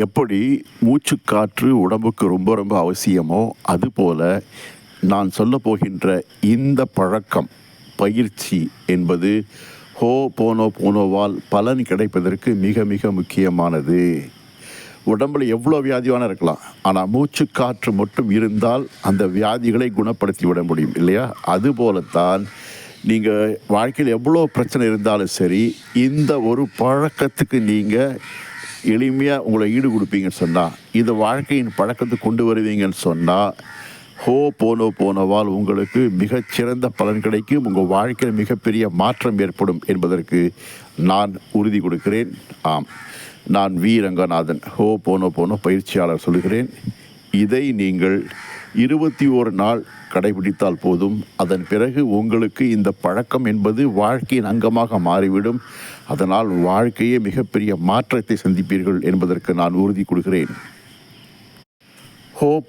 எப்படி மூச்சுக்காற்று உடம்புக்கு ரொம்ப ரொம்ப அவசியமோ, அதுபோல நான் சொல்லப் போகின்ற இந்த பழக்கம், பயிற்சி என்பது ஹோபோனோபோனோவால் பலன் கிடைப்பதற்கு மிக மிக முக்கியமானது. உடம்புல எவ்வளோ வியாதி வேணா இருக்கலாம், ஆனால் மூச்சுக்காற்று மட்டும் இருந்தால் அந்த வியாதிகளை குணப்படுத்தி விட முடியும் இல்லையா? அதுபோலத்தான் நீங்கள் வாழ்க்கையில் எவ்வளோ பிரச்சனை இருந்தாலும் சரி, இந்த ஒரு பழக்கத்துக்கு நீங்கள் எளிமையாக உங்களை ஈடு கொடுப்பீங்கன்னு சொன்னால், இதை வாழ்க்கையின் பழக்கத்துக்கு கொண்டு வருவீங்கன்னு சொன்னால், போனவால் உங்களுக்கு மிகச்சிறந்த பலன் கிடைக்கும். உங்கள் வாழ்க்கையில் மிகப்பெரிய மாற்றம் ஏற்படும் என்பதற்கு நான் உறுதி கொடுக்கிறேன். ஆம், நான் வி ரங்கநாதன், போனோ பயிற்சியாளர் சொல்கிறேன். இதை நீங்கள் 21 நாள் கடைபிடித்தால் போதும். அதன் பிறகு உங்களுக்கு இந்த பழக்கம் என்பது வாழ்க்கையின் அங்கமாக மாறிவிடும். அதனால் வாழ்க்கையே மிகப்பெரிய மாற்றத்தை சந்திப்பீர்கள் என்பதற்கு நான் உறுதி கொடுக்கிறேன்.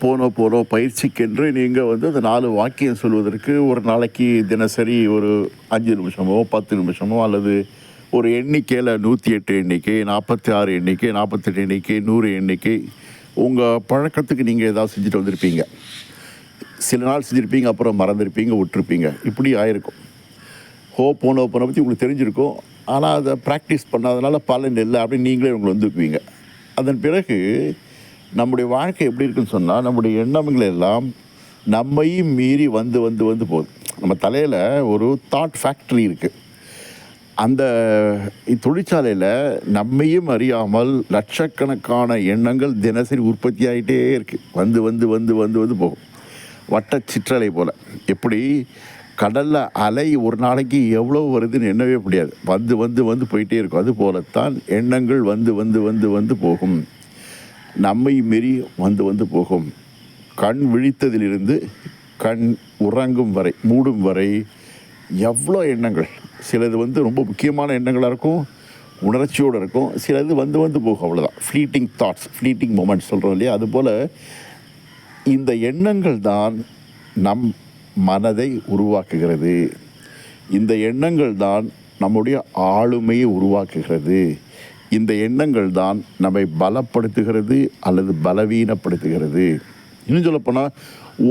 போனோ பயிற்சிக்கென்று நீங்கள் அந்த 4 வாக்கியம் சொல்வதற்கு ஒரு நாளைக்கு தினசரி ஒரு 5 நிமிஷமோ 10 நிமிஷமோ அல்லது ஒரு எண்ணிக்கையில் 108 எண்ணிக்கை, 46 எண்ணிக்கை, 48 எண்ணிக்கை, 100 எண்ணிக்கை உங்கள் பழக்கத்துக்கு நீங்கள் ஏதாவது செஞ்சுட்டு வந்திருப்பீங்க. சில நாள் செஞ்சுருப்பீங்க, அப்புறம் மறந்துருப்பீங்க, விட்டுருப்பீங்க. இப்படி ஆயிருக்கும். போனோ பற்றி உங்களுக்கு தெரிஞ்சிருக்கும், ஆனால் அதை ப்ராக்டிஸ் பண்ணாதனால பலன் இல்லை அப்படின்னு நீங்களே உங்களை வந்துக்குவீங்க. அதன் பிறகு நம்முடைய வாழ்க்கை எப்படி இருக்குன்னு சொன்னால், நம்முடைய எண்ணங்கள் எல்லாம் நம்மையும் மீறி வந்து வந்து வந்து போகுது. நம்ம தலையில் ஒரு தாட் ஃபேக்ட்ரி இருக்குது. அந்த தொழிற்சாலையில் நம்மையும் அறியாமல் லட்சக்கணக்கான எண்ணங்கள் தினசரி உற்பத்தி ஆகிட்டே இருக்குது. வந்து வந்து வந்து வந்து வந்து போகும். வட்ட சிற்றலை போல். எப்படி கடலில் அலை ஒரு நாளைக்கு எவ்வளோ வருதுன்னு எண்ணவே முடியாது. வந்து வந்து வந்து போயிட்டே இருக்கும். அதுபோலத்தான் எண்ணங்கள் வந்து வந்து வந்து வந்து போகும். நம்மை மீறி வந்து வந்து போகும். கண் விழித்ததிலிருந்து கண் உறங்கும் வரை, மூடும் வரை எவ்வளோ எண்ணங்கள். சிலது ரொம்ப முக்கியமான எண்ணங்களாக இருக்கும், உணர்ச்சியோடு இருக்கும். சிலது வந்து வந்து போகும், அவ்வளோதான். ஃப்ளீட்டிங் தாட்ஸ், ஃப்ளீட்டிங் மொமெண்ட்ஸ் சொல்கிறோம் இல்லையா? அதுபோல் இந்த எண்ணங்கள் தான் நம் மனதை உருவாக்குகிறது. இந்த எண்ணங்கள் தான் நம்முடைய ஆளுமையை உருவாக்குகிறது. இந்த எண்ணங்கள் தான் நம்மை பலப்படுத்துகிறது அல்லது பலவீனப்படுத்துகிறது. இன்னும் சொல்லப்போனால்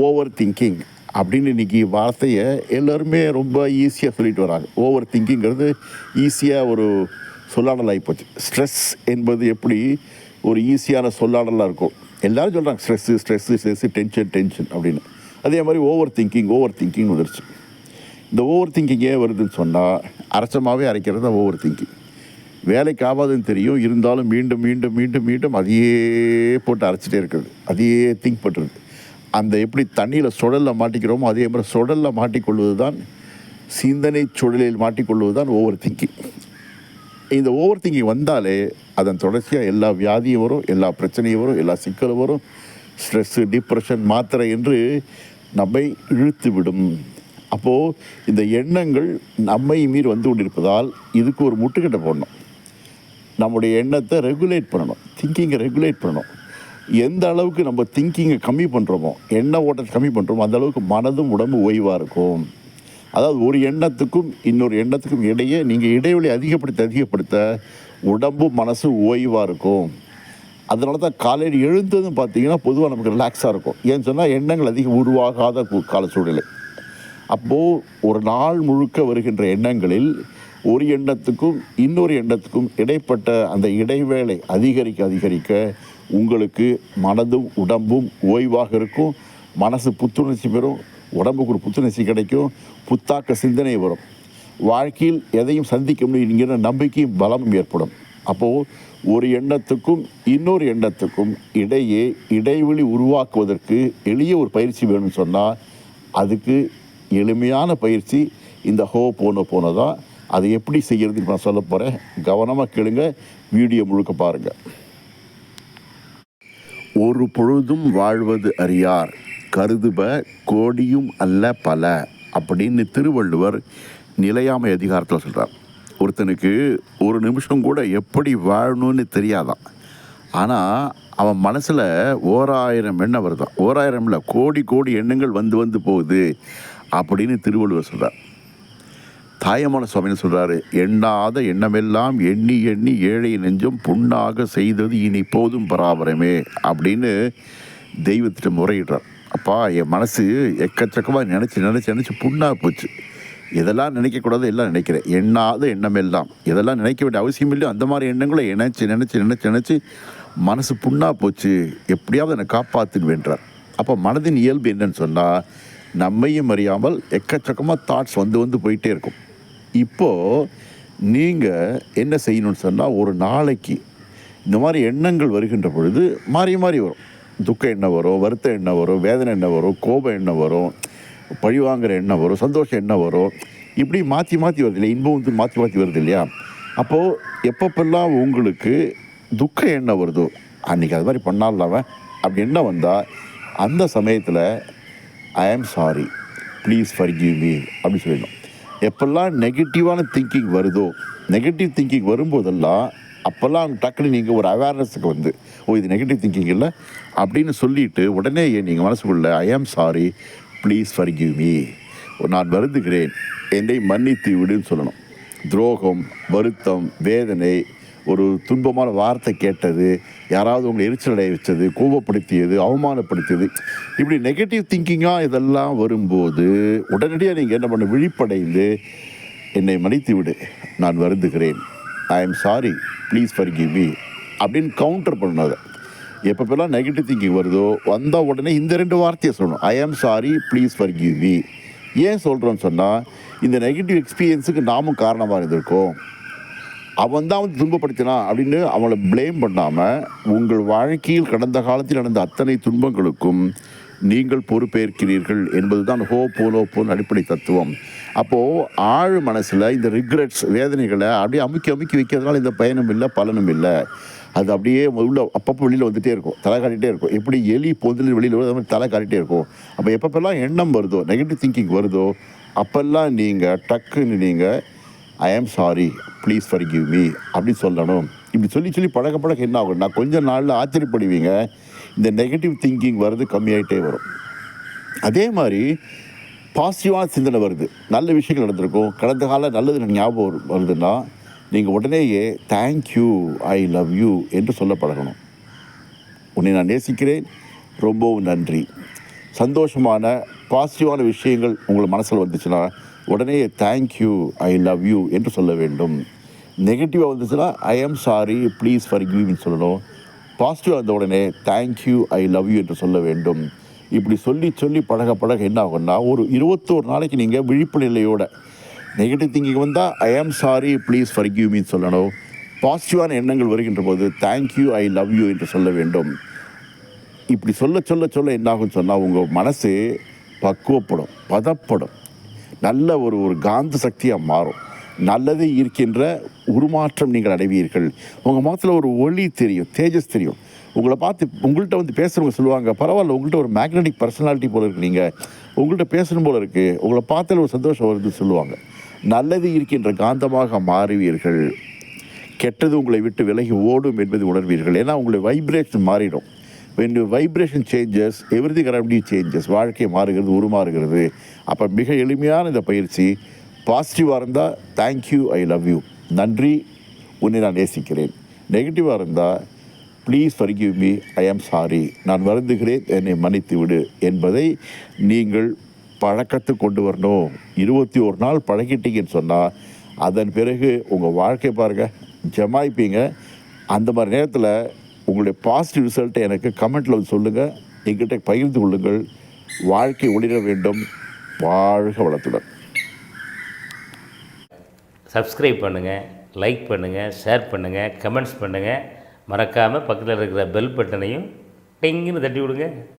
ஓவர் திங்கிங் அப்படின்னு இன்றைக்கி வார்த்தையை எல்லோருமே ரொம்ப ஈஸியாக சொல்லிட்டு வராங்க. ஓவர் திங்கிங்கிறது ஈஸியாக ஒரு சொல்லாடலாகி போச்சு. ஸ்ட்ரெஸ் என்பது எப்படி ஒரு ஈஸியான சொல்லாடலாக இருக்கும். எல்லோரும் சொல்கிறாங்க ஸ்ட்ரெஸ்ஸு டென்ஷன் அப்படின்னு. அதே மாதிரி ஓவர் திங்கிங் வந்துருச்சு. இந்த ஓவர் திங்கிங் ஏன் வருதுன்னு சொன்னால், அரைச்சமாகவே அரைக்கிறது தான் ஓவர் திங்கிங். வேலைக்கு ஆகாதுன்னு தெரியும், இருந்தாலும் மீண்டும் மீண்டும் மீண்டும் மீண்டும் அதையே போட்டு அரைச்சிட்டே இருக்கிறது, அதையே திங்க் பண்ணுறது. அந்த எப்படி தண்ணியில் சுழலில் மாட்டிக்கிறோமோ அதே மாதிரி சுழலில் மாட்டிக்கொள்வது தான், சிந்தனை சுழலில் மாட்டிக்கொள்வது தான் ஓவர் திங்கிங். இந்த ஓவர் திங்கிங் வந்தாலே அதன் தொடர்ச்சியாக எல்லா வியாதியும் வரும், எல்லா பிரச்சனையும் வரும், எல்லா சிக்கலும் வரும். ஸ்ட்ரெஸ்ஸு, டிப்ரெஷன், மாத்திரை என்று நம்மை இழுத்து விடும். அப்போது இந்த எண்ணங்கள் நம்மை மீறி வந்து கொண்டிருப்பதால் இதுக்கு ஒரு முட்டுக்கட்டை போடணும். நம்முடைய எண்ணத்தை ரெகுலேட் பண்ணணும், திங்கிங்கை ரெகுலேட் பண்ணணும். எந்த அளவுக்கு நம்ம திங்கிங்கை கம்மி பண்ணுறோமோ, எண்ண ஓட்டத்தை கம்மி பண்ணுறோமோ, அந்த அளவுக்கு மனதும் உடம்பு ஓய்வாக இருக்கும். அதாவது ஒரு எண்ணத்துக்கும் இன்னொரு எண்ணத்துக்கும் இடையே நீங்கள் இடைவெளி அதிகப்படுத்த உடம்பும் மனசும் ஓய்வாக இருக்கும். அதனால தான் காலையில் எழுந்ததும் பார்த்தீங்கன்னா பொதுவாக நமக்கு ரிலாக்ஸாக இருக்கும். ஏன்னு சொன்னால் எண்ணங்கள் அதிகம் உருவாகாத கால சூழ்நிலை. அப்போது ஒரு நாள் முழுக்க வருகின்ற எண்ணங்களில் ஒரு எண்ணத்துக்கும் இன்னொரு எண்ணத்துக்கும் இடைப்பட்ட அந்த இடைவேளை அதிகரிக்க உங்களுக்கு மனதும் உடம்பும் ஓய்வாக இருக்கும். மனசு புத்துணர்ச்சி பெறும், உடம்புக்கு ஒரு புத்துணர்ச்சி கிடைக்கும், புத்தாக்க சிந்தனை வரும். வாழ்க்கையில் எதையும் சந்திக்க முடியுங்கிற நம்பிக்கையும் பலமும் ஏற்படும். அப்போது ஒரு எண்ணத்துக்கும் இன்னொரு எண்ணத்துக்கும் இடையே இடைவெளி உருவாக்குவதற்கு எளிய ஒரு பயிற்சி வேணும்னு சொன்னால், அதுக்கு எளிமையான பயிற்சி இந்த போனோ தான். அதை எப்படி செய்கிறதுக்கு நான் சொல்ல போகிறேன். கவனமாக கேளுங்க, வீடியோ முழுக்க பாருங்கள். ஒரு பொழுதும் வாழ்வது அறியார், கருதுப கோடியும் அல்ல பல அப்படின்னு திருவள்ளுவர் நிலையாமை அதிகாரத்தில் சொல்கிறார். ஒருத்தனுக்கு ஒரு நிமிஷம் கூட எப்படி வாழணும்னு தெரியாதான், ஆனால் அவன் மனசில் 1000 எண்ணம் வருதான். 1000 இல்லை, கோடி கோடி எண்ணங்கள் வந்து வந்து போகுது அப்படின்னு திருவள்ளுவர் சொல்கிறார். தாயமான சுவாமின்னு சொல்கிறாரு, எண்ணாத எண்ணமெல்லாம் எண்ணி எண்ணி ஏழை நெஞ்சம் புண்ணாக செய்தது இனி போதும் பராபரமே அப்படின்னு தெய்வத்திட்ட முறையிடுறார். அப்பா, என் மனசு எக்கச்சக்கமாக நினச்சி புண்ணாக போச்சு. இதெல்லாம் நினைக்கக்கூடாது, எல்லாம் நினைக்கிறேன். எண்ணாத எண்ணமெல்லாம், இதெல்லாம் நினைக்க வேண்டிய அவசியம் இல்லையோ அந்த மாதிரி எண்ணங்களை நினச்சி மனசு புண்ணாக போச்சு, எப்படியாவது என்னை காப்பாற்றுன்னு வேண்டார். அப்போ மனதின் இயல்பு என்னன்னு சொன்னால், நம்மையும் அறியாமல் எக்கச்சக்கமாக தாட்ஸ் வந்து போயிட்டே இருக்கும். இப்போது நீங்கள் என்ன செய்யணும்னு சொன்னால், ஒரு நாளைக்கு இந்த மாதிரி எண்ணங்கள் வருகின்ற பொழுது மாறி வரும். துக்க எண்ணம் வரும், வருத்த எண்ணம் வரும், வேதனை எண்ணம் வரும், கோப எண்ணம் வரும், பழி வாங்குகிற எண்ணம் வரும், சந்தோஷம் எண்ணம் வரும். இப்படி மாற்றி வருது இல்லையா, இன்பம் வந்து மாற்றி வருது இல்லையா. அப்போது எப்பப்பெல்லாம் உங்களுக்கு துக்க எண்ணம் வருதோ, அன்றைக்கி அது மாதிரி பண்ணாலாவன் அப்படி எண்ணம் வந்தால், அந்த சமயத்தில் ஐ am sorry, please forgive me அப்படின்னு சொல்லணும். எப்பெல்லாம் நெகட்டிவான திங்கிங் வருதோ, நெகட்டிவ் திங்கிங் வரும்போதெல்லாம் அப்போல்லாம் டக்குன்னு நீங்கள் ஒரு அவேர்னஸுக்கு வந்து, இது நெகட்டிவ் திங்கிங் இல்லை அப்படின்னு சொல்லிவிட்டு உடனே நீங்கள் மனசுக்குள்ளே ஐ am sorry, please forgive me, நான் வருந்துகிறேன், என்னை மன்னித்து விடுன்னு சொல்லணும். துரோகம், வருத்தம், வேதனை, ஒரு துன்பமான வார்த்தை கேட்டது, யாராவது உங்களை எரிச்சலடைய வச்சது, கோபப்படுத்தியது, அவமானப்படுத்தியது, இப்படி நெகட்டிவ் திங்கிங்காக இதெல்லாம் வரும்போது உடனடியாக நீங்கள் என்ன பண்ண, விழிப்படைந்து என்னை மன்னித்து விடு, நான் வருந்துகிறேன், I am sorry, please forgive me அப்படின்னு கவுண்டர் பண்ணாத. எப்பப்பெல்லாம் நெகட்டிவ் திங்கிங் வருதோ வந்தால் உடனே இந்த 2 வார்த்தையை சொல்லணும், ஐ am sorry, please forgive me. ஏன் சொல்கிறோன்னு சொன்னால், இந்த நெகட்டிவ் எக்ஸ்பீரியன்ஸுக்கு நாமும் காரணமாக இருந்திருக்கோம். அவன் தான் வந்து துன்பப்படுத்தினான் அப்படின்னு அவளை ப்ளேம் பண்ணாமல், உங்கள் வாழ்க்கையில் கடந்த காலத்தில் நடந்த அத்தனை துன்பங்களுக்கும் நீங்கள் பொறுப்பேற்கிறீர்கள் என்பது தான் ஹோபோனோபோன் அடிப்படை தத்துவம். அப்போது ஆழ் மனசில் இந்த ரிக்ரெட்ஸ், வேதனைகளை அப்படியே அமுக்கி வைக்கிறதுனால இந்த பயனும் இல்லை, பலனும் இல்லை. அது அப்படியே உள்ள அப்பப்போ வெளியில் வந்துகிட்டே இருக்கும், தலை காட்டிகிட்டே இருக்கும். எப்படி எலி பொந்தில் வெளியில் வருது, அது மாதிரி தலை காட்டிகிட்டே இருக்கும். அப்போ எப்பப்பெல்லாம் எண்ணம் வருதோ, நெகட்டிவ் திங்கிங் வருதோ, அப்போல்லாம் நீங்கள் டக்குன்னு ஐ am sorry, please forgive me அப்படின்னு சொல்லணும். இப்படி சொல்லி பழக என்ன ஆகும், நான் கொஞ்சம் நாளில் ஆச்சரியப்படுவீங்க, இந்த நெகட்டிவ் திங்கிங் வருது கம்மியாகிட்டே வரும். அதே மாதிரி பாசிட்டிவான சிந்தனை வருது, நல்ல விஷயங்கள் நடந்திருக்கும், கடந்த காலம் நல்லது ஞாபகம் வருதுன்னா நீங்கள் உடனேயே தேங்க்யூ, ஐ லவ் யூ என்று சொல்ல பழகணும். உன்னை நான் நேசிக்கிறேன், ரொம்பவும் நன்றி. சந்தோஷமான பாசிட்டிவான விஷயங்கள் உங்கள் மனசில் வந்துச்சுன்னா உடனே தேங்க்யூ, ஐ லவ் யூ என்று சொல்ல வேண்டும். நெகட்டிவாக வந்துச்சுன்னா ஐ ஆம் சாரி, ப்ளீஸ் ஃபர்கிவ் மீன்னு சொல்லணும். பாசிட்டிவாக வந்த உடனே தேங்க்யூ, ஐ லவ் யூ என்று சொல்ல வேண்டும். இப்படி சொல்லி பழக என்ன ஆகும்னா, ஒரு 21 நாளைக்கு நீங்கள் விழிப்பு நிலையோட நெகட்டிவ் திங்கிங் வந்தால் ஐ ஆம் சாரி, ப்ளீஸ் ஃபர்கிவ் மீன்னு சொல்லணும். பாசிட்டிவான எண்ணங்கள் வருகின்ற போது தேங்க்யூ, ஐ லவ் யூ என்று சொல்ல வேண்டும். இப்படி சொல்ல என்னாகும்னு சொன்னால், உங்கள் மனசு பக்குவப்படும், பதப்படும், நல்ல ஒரு காந்த சக்தியாக மாறும். நல்லது இருக்கின்ற உருமாற்றம் நீங்கள் அடைவீர்கள். உங்கள் முகத்தில் ஒரு ஒளி தெரியும், தேஜஸ் தெரியும். உங்களை பார்த்து உங்கள்கிட்ட வந்து பேசுகிறவங்க சொல்லுவாங்க, பரவாயில்ல, உங்கள்கிட்ட ஒரு மேக்னெட்டிக் பர்சனாலிட்டி போல் இருக்குது, நீங்கள் உங்கள்கிட்ட பேசணும் போல் இருக்குது, உங்களை பார்த்தால ஒரு சந்தோஷம் வருதுன்னு சொல்லுவாங்க. நல்லது இருக்கின்ற காந்தமாக மாறுவீர்கள். கெட்டது உங்களை விட்டு விலகி ஓடும் என்பதை உணர்வீர்கள். ஏன்னா உங்களுடைய வைப்ரேஷன் மாறிடும். when your vibration changes, everything around you changes. வாழ்க்கை மாறுகிறது, உருமாறுகிறது. அப்போ மிக எளிமையான இந்த பயிற்சி, பாசிட்டிவாக இருந்தால் தேங்க்யூ, ஐ லவ் யூ, நன்றி, உன்னை நான் நேசிக்கிறேன். நெகட்டிவாக இருந்தால் please forgive me, I am sorry, நான் வருந்துகிறேன், என்னை மன்னித்து விடு என்பதை நீங்கள் பழக்கத்தை கொண்டு வரணும். 21 நாள் பழகிட்டீங்கன்னு சொன்னால் அதன் பிறகு உங்கள் வாழ்க்கை பாருங்கள், ஜமாய்ப்பீங்க. அந்த மாதிரி நேரத்தில் உங்களுடைய பாசிட்டிவ் ரிசல்ட்டை எனக்கு கமெண்ட்டில் வந்து சொல்லுங்கள், எங்கிட்ட பகிர்ந்து கொள்ளுங்கள். வாழ்க்கை ஒளிர வேண்டும். வாழ்க வளத்துடன். சப்ஸ்கிரைப் பண்ணுங்கள், லைக் பண்ணுங்கள், ஷேர் பண்ணுங்கள், கமெண்ட்ஸ் பண்ணுங்கள். மறக்காமல் பக்கத்தில் இருக்கிற பெல் பட்டனையும் டிங்குன்னு தட்டி விடுங்க.